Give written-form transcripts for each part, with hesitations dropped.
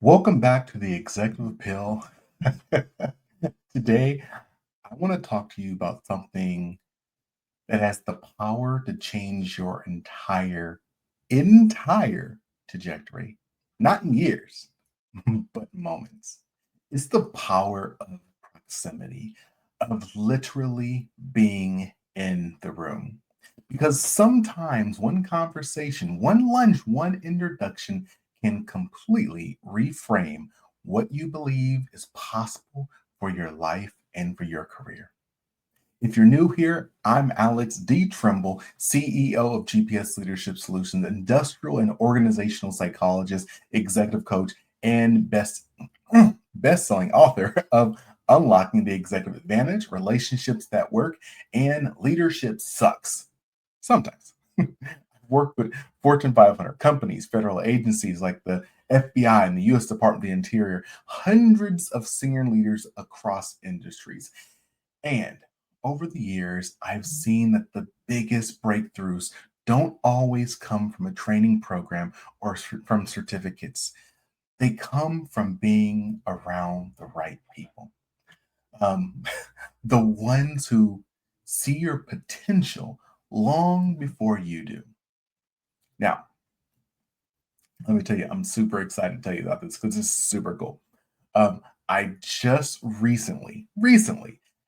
Welcome back to the Executive Pill. Today, I want to talk to you about something that has the power to change your entire trajectory. Not in years, but moments. It's the power of proximity, of literally being in the room. Because sometimes one conversation, one lunch, one introduction can completely reframe what you believe is possible for your life and for your career. If you're new here, I'm Alex D. Tremble, CEO of GPS Leadership Solutions, industrial and organizational psychologist, executive coach, and best-selling author of Unlocking the Executive Advantage, Relationships That Work, and Leadership Sucks. Sometimes. I've worked with Fortune 500 companies, federal agencies like the FBI and the US Department of the Interior, hundreds of senior leaders across industries. And over the years, I've seen that the biggest breakthroughs don't always come from a training program or from certificates. They come from being around the right people, um, the ones who see your potential long before you do. Now, let me tell you, I'm super excited to tell you about this because this is super cool. I just recently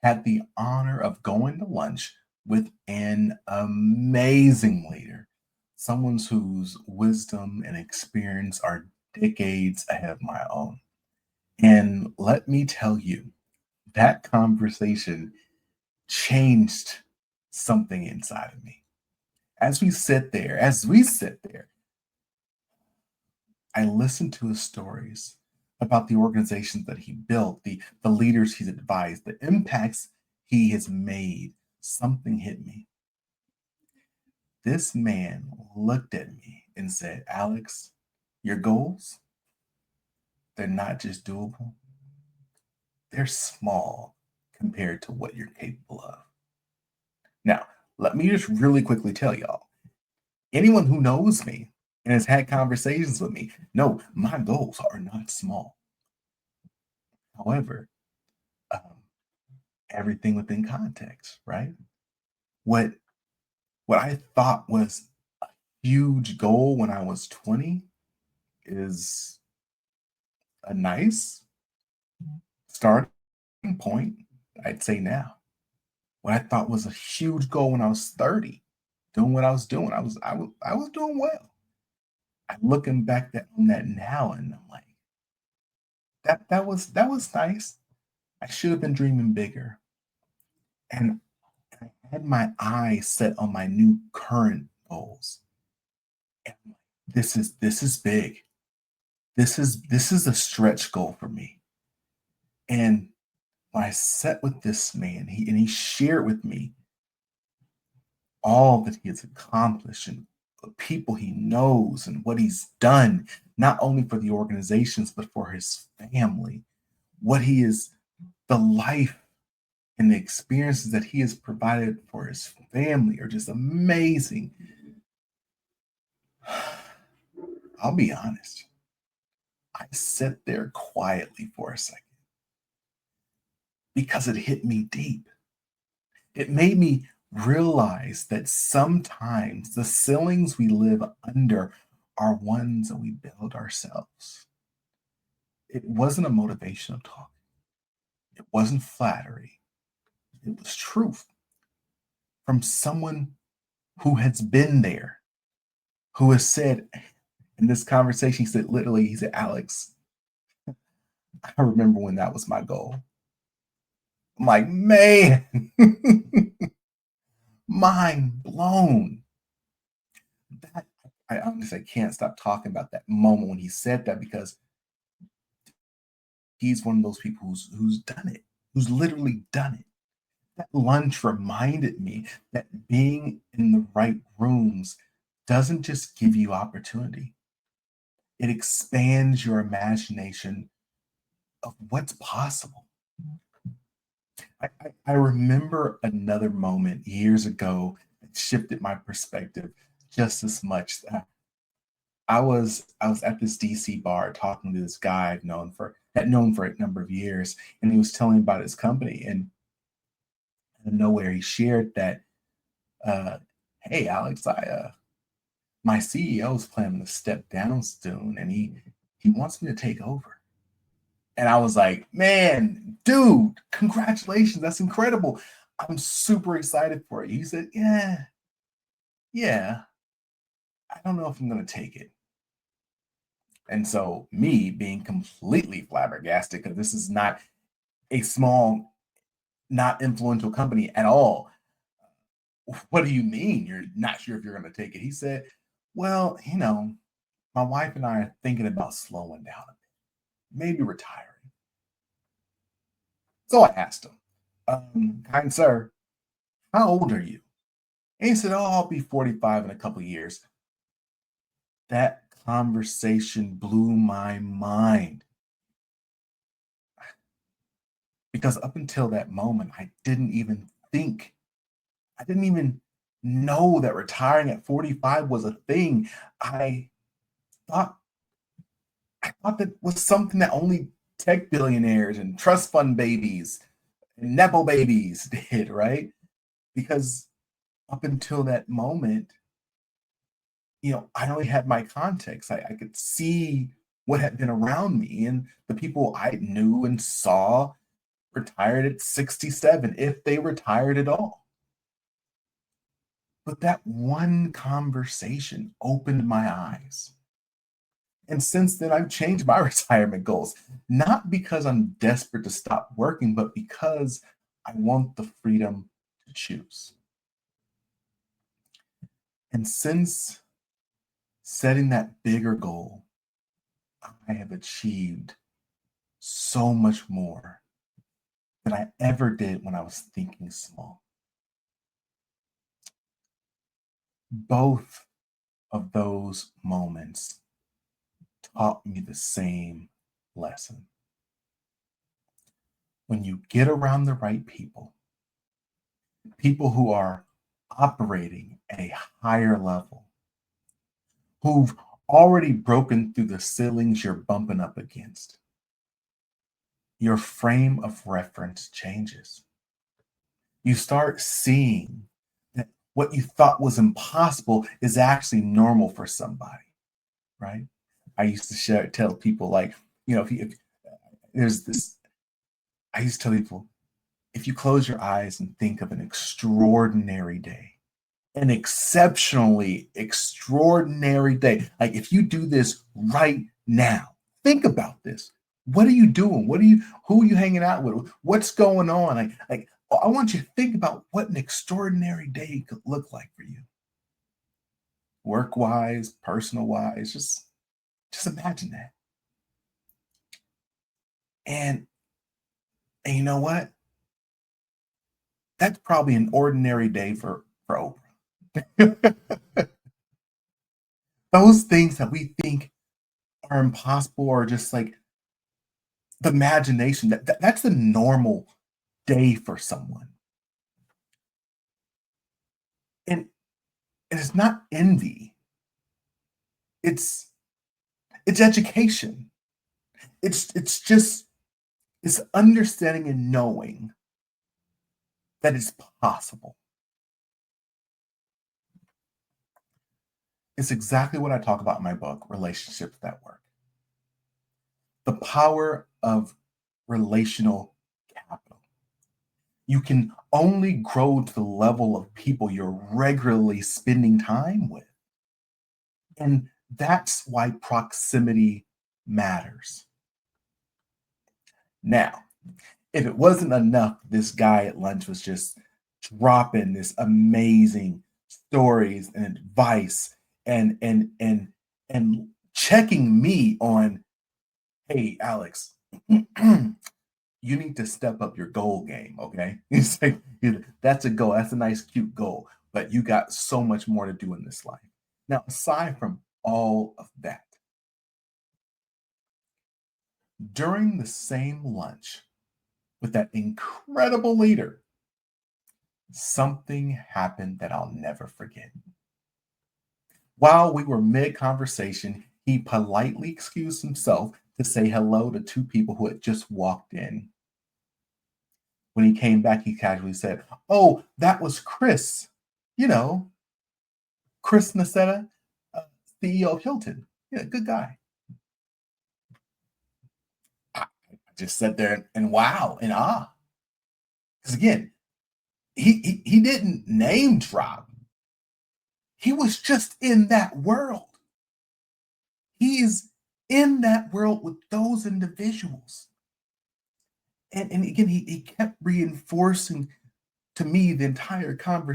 had the honor of going to lunch with an amazing leader, someone whose wisdom and experience are decades ahead of my own. And let me tell you, that conversation changed something inside of me. As we sit there, I listened to his stories about the organizations that he built, the leaders he's advised, the impacts he has made. Something hit me. This man looked at me and said, Alex, your goals, they're not just doable, they're small compared to what you're capable of. Now, let me just really quickly tell y'all, anyone who knows me and has had conversations with me, no, my goals are not small. However, um, everything within context, right? What what I thought was a huge goal when I was 20 is a nice starting point, I'd say now. What I thought was a huge goal when I was 30, doing what I was doing, I was doing well. I'm looking back on that now and I'm like, that was nice. I should have been dreaming bigger. And I had my eyes set on my new current goals. And I'm like, this is big. This is a stretch goal for me. And when I sat with this man, he shared with me all that he has accomplished and the people he knows and what he's done, not only for the organizations, but for his family. What he is, the life and the experiences that he has provided for his family are just amazing. I'll be honest. I sat there quietly for a second because it hit me deep. It made me realize that sometimes the ceilings we live under are ones that we build ourselves. It wasn't a motivational talk, it wasn't flattery, it was truth from someone who has been there, who has said in this conversation, he said, Alex, I remember when that was my goal. I'm like, man, mind blown. That I honestly can't stop talking about that moment when he said that because he's one of those people who's done it, who's literally done it. That lunch reminded me that being in the right rooms doesn't just give you opportunity. It expands your imagination of what's possible. I remember another moment years ago that shifted my perspective just as much. I was at this DC bar talking to this guy I've known for a number of years, and he was telling me about his company, and out of nowhere he shared that, uh, "Hey, Alex, I my CEO is planning to step down soon, and he wants me to take over." And I was like, "Man, dude, congratulations! That's incredible. I'm super excited for you." He said, "Yeah, yeah, I don't know if I'm going to take it." And so, me being completely flabbergasted because this is not a small, not influential company at all. "What do you mean you're not sure if you're going to take it?" He said, "Well, my wife and I are thinking about slowing down a bit, maybe retiring." So I asked him, "Kind sir, how old are you?" And he said, "Oh, I'll be 45 in a couple of years." That conversation blew my mind because up until that moment, I didn't even know that retiring at 45 was a thing. I thought I thought that was something that only tech billionaires and trust fund babies and nepo babies did, right? Because up until that moment, I only had my context. I could see what had been around me, and the people I knew and saw retired at 67, if they retired at all. But that one conversation opened my eyes. And since then, I've changed my retirement goals, not because I'm desperate to stop working, but because I want the freedom to choose. And since setting that bigger goal, I have achieved so much more than I ever did when I was thinking small. Both of those moments taught me the same lesson. When you get around the right people, people who are operating at a higher level, who've already broken through the ceilings you're bumping up against, your frame of reference changes. You start seeing that what you thought was impossible is actually normal for somebody, right? I used to tell people, like, if there's this, I used to tell people, if you close your eyes and think of an extraordinary day, an exceptionally extraordinary day. Like, if you do this right now, think about this. What are you doing? Who are you hanging out with? What's going on? Like, I want you to think about what an extraordinary day could look like for you. Work wise, personal wise, just imagine that. And and you know what? That's probably an ordinary day for Oprah. Those things that we think are impossible or just like the imagination that's the normal day for someone. And it's not envy, it's it's education. It's understanding and knowing that it's possible. It's exactly what I talk about in my book, Relationships That Work. The power of relational capital. You can only grow to the level of people you're regularly spending time with. And that's why proximity matters. Now, if it wasn't enough, this guy at lunch was just dropping this amazing stories and advice and checking me on, "Hey, Alex, you need to step up your goal game, okay?" He's like, "That's a goal. That's a nice, cute goal, but you got so much more to do in this life." Now, aside from all of that, during the same lunch with that incredible leader, something happened that I'll never forget. While we were mid conversation, he politely excused himself to say hello to two people who had just walked in. When he came back, he casually said, "Oh, that was Chris. You know, Chris Nassetta, CEO of Hilton. Yeah, good guy." I just sat there and wow, and ah. Because again, he didn't name drop. He was just in that world. He is in that world with those individuals. And again, he kept reinforcing to me the entire time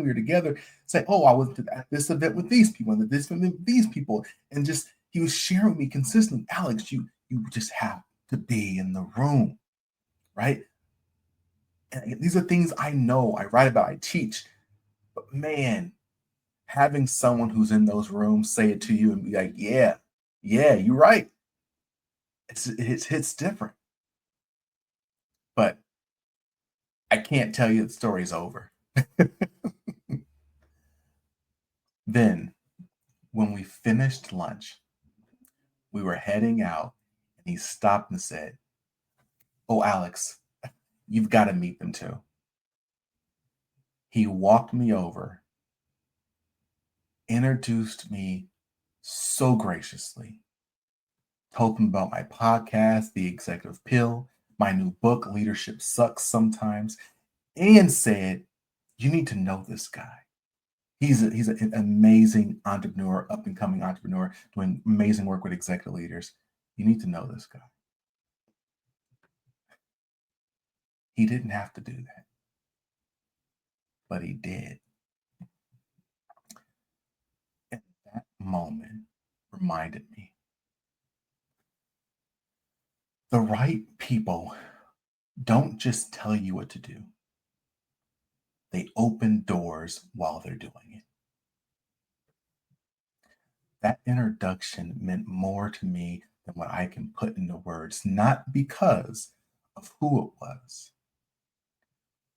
we were together, say, "Oh, I was at this event with these people, and at this event with these people," and just he was sharing with me consistently, "Alex, you just have to be in the room, right?" And these are things I know, I write about, I teach, but man, having someone who's in those rooms say it to you and be like, "Yeah, yeah, you're right," it hits different. But I can't tell you the story's over. Then, when we finished lunch, we were heading out, and he stopped and said, "Oh, Alex, you've got to meet them too." He walked me over, introduced me so graciously, told him about my podcast, The Executive Pill, my new book, Leadership Sucks Sometimes, and said, "You need to know this guy. He's an amazing entrepreneur, up and coming entrepreneur, doing amazing work with executive leaders. You need to know this guy." He didn't have to do that, but he did. And that moment reminded me the right people don't just tell you what to do, they open doors while they're doing it. That introduction meant more to me than what I can put into words, not because of who it was,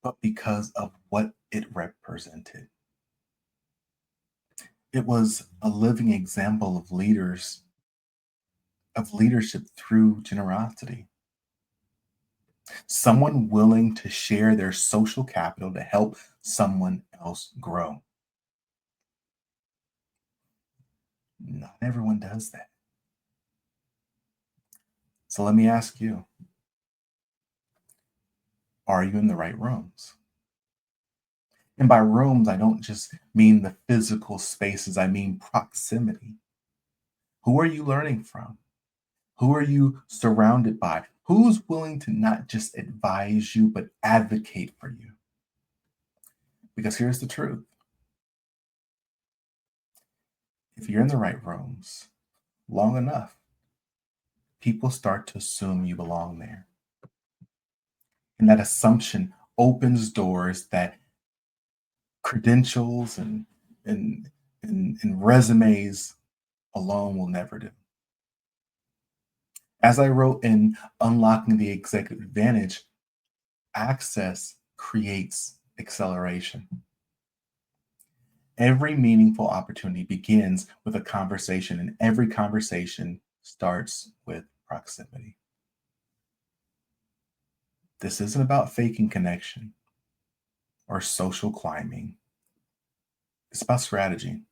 but because of what it represented. It was a living example of leadership through generosity. Someone willing to share their social capital to help someone else grow. Not everyone does that. So let me ask you, are you in the right rooms? And by rooms, I don't just mean the physical spaces, I mean proximity. Who are you learning from? Who are you surrounded by? Who's willing to not just advise you, but advocate for you? Because here's the truth: if you're in the right rooms long enough, people start to assume you belong there. And that assumption opens doors that credentials and, and resumes alone will never do. As I wrote in Unlocking the Executive Advantage, access creates acceleration. Every meaningful opportunity begins with a conversation, and every conversation starts with proximity. This isn't about faking connection or social climbing, it's about strategy.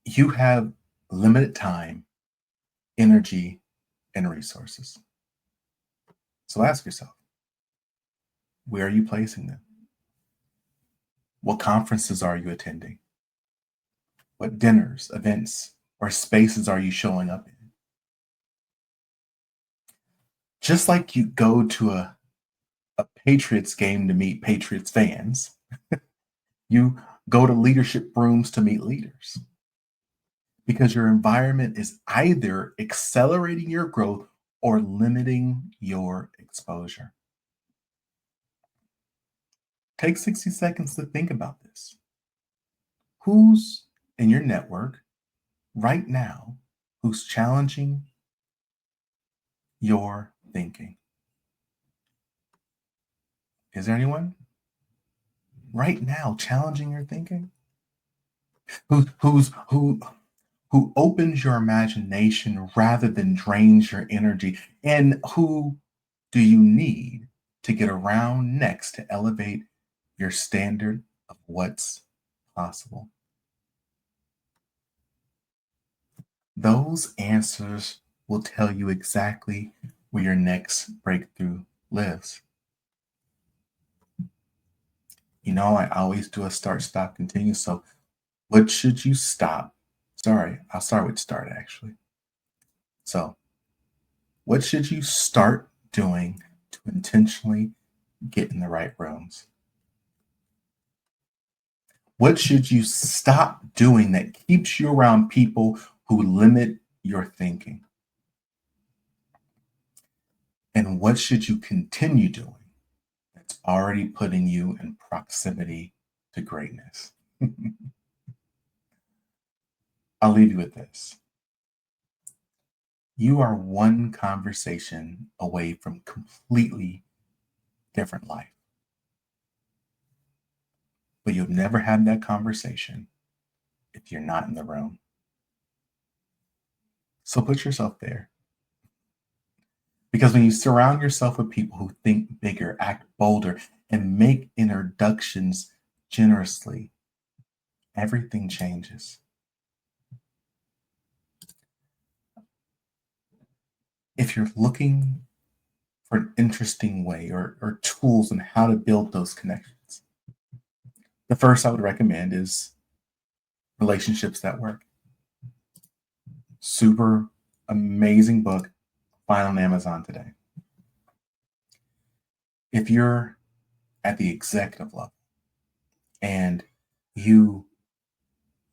You have limited time, energy, and resources. So ask yourself, where are you placing them? What conferences are you attending? What dinners, events, or spaces are you showing up in? Just like you go to a Patriots game to meet Patriots fans, you go to leadership rooms to meet leaders because your environment is either accelerating your growth or limiting your exposure. Take 60 seconds to think about this. Who's in your network right now who's challenging your thinking? Is there anyone right now challenging your thinking? who opens your imagination rather than drains your energy? And who do you need to get around next to elevate your standard of what's possible? Those answers will tell you exactly where your next breakthrough lives. I always do a start, stop, continue. So, what should you stop? Sorry, I'll start with start actually. So, what should you start doing to intentionally get in the right rooms? What should you stop doing that keeps you around people who limit your thinking? And what should you continue doing that's already putting you in proximity to greatness? I'll leave you with this. You are one conversation away from completely different life, but you'll never have that conversation if you're not in the room. So put yourself there. Because when you surround yourself with people who think bigger, act bolder, and make introductions generously, everything changes. If you're looking for an interesting way or tools on how to build those connections, the first I would recommend is Relationships That Work. Super amazing book, find on Amazon today. If you're at the executive level and you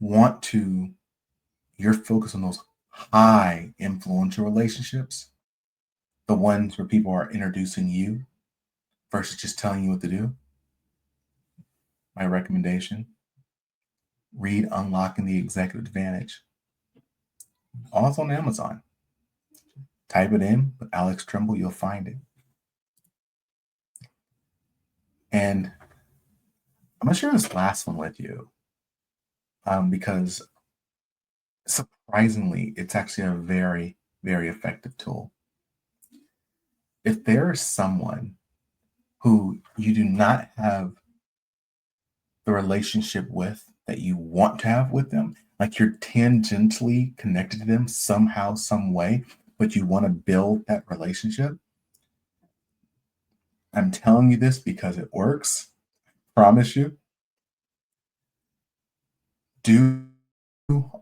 want to, you're focused on those high influential relationships, the ones where people are introducing you versus just telling you what to do, my recommendation, read Unlocking the Executive Advantage. Also on Amazon. Type it in with Alex Tremble, you'll find it. And I'm going to share this last one with you because surprisingly, it's actually a very, very effective tool. If there is someone who you do not have the relationship with that you want to have with them, like you're tangentially connected to them somehow, some way, but you want to build that relationship, I'm telling you this because it works. Promise you. Do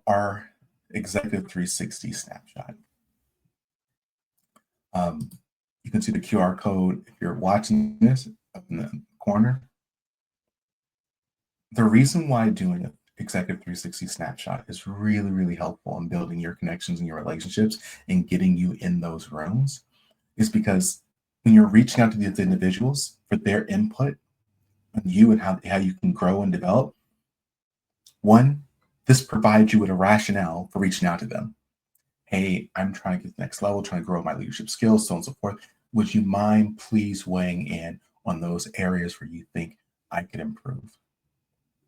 our Executive 360 snapshot. Um, you can see the QR code if you're watching this up in the corner. The reason why doing an Executive 360 snapshot is really, really helpful in building your connections and your relationships and getting you in those rooms is because when you're reaching out to these individuals for their input on you and how you can grow and develop, one, this provides you with a rationale for reaching out to them. Hey, I'm trying to get to the next level, trying to grow my leadership skills, so on and so forth. Would you mind please weighing in on those areas where you think I could improve?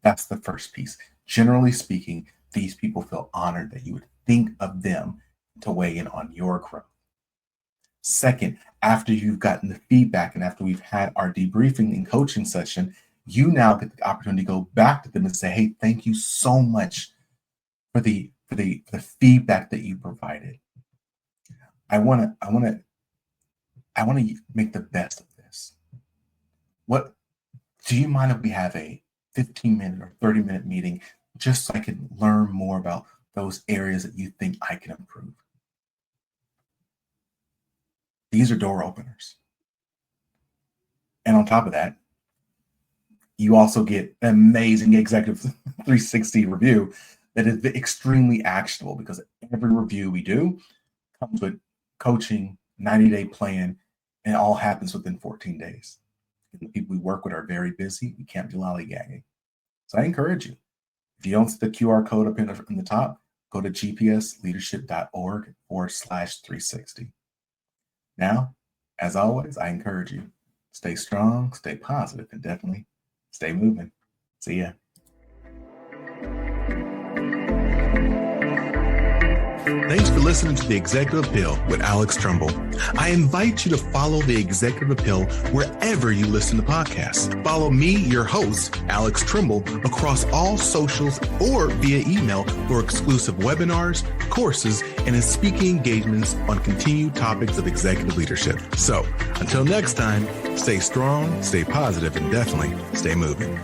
That's the first piece. Generally speaking, these people feel honored that you would think of them to weigh in on your growth. Second, after you've gotten the feedback and after we've had our debriefing and coaching session, you now get the opportunity to go back to them and say, hey, thank you so much for the feedback that you provided. I want to make the best of this. What do you mind if we have a 15-minute or 30-minute meeting just so I can learn more about those areas that you think I can improve? These are door openers. And on top of that, you also get an amazing Executive 360 review that is extremely actionable because every review we do comes with coaching, 90-day plan, and it all happens within 14 days. And the people we work with are very busy. We can't do lollygagging. So I encourage you, if you don't see the QR code up in the top, go to gpsleadership.org/360. Now, as always, I encourage you, stay strong, stay positive, and definitely stay moving. See ya. Thanks for listening to The Executive Appeal with Alex Tremble. I invite you to follow The Executive Appeal wherever you listen to podcasts. Follow me, your host, Alex Tremble, across all socials or via email for exclusive webinars, courses, and speaking engagements on continued topics of executive leadership. So until next time, stay strong, stay positive, and definitely stay moving.